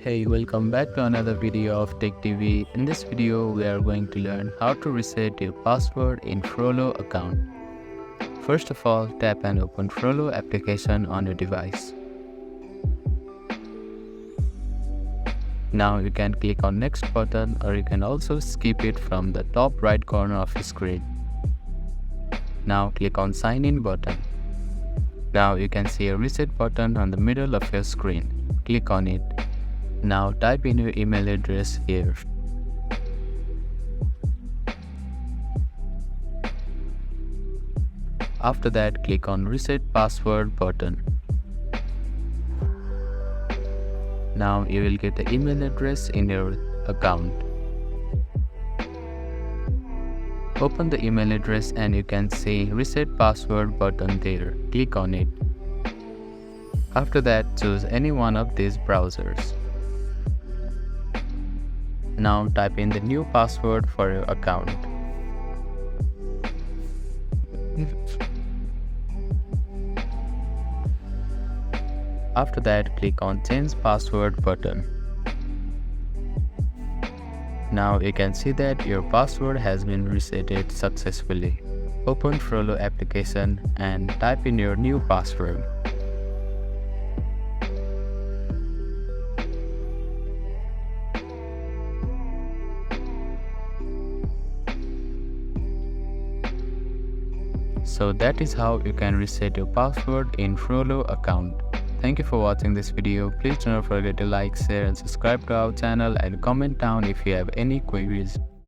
Hey, welcome back to another video of Tech TV. In this video, we are going to learn how to reset your password in Frollo account. First of all, tap and open Frollo application on your device. Now you can click on next button, or you can also skip it from the top right corner of your screen. Now click on sign in button. Now you can see a reset button on the middle of your screen. Click on it. Now type in your email address here. After that, click on reset password button. Now you will get the email address in your account. Open the email address and you can see reset password button there. Click on it. After that, choose any one of these browsers. Now type in the new password for your account. After that, click on change password button. Now you can see that your password has been resetted successfully. Open Frollo application and type in your new password. So that is how you can reset your password in Frollo account. Thank you for watching this video. Please do not forget to like, share and subscribe to our channel and comment down if you have any queries.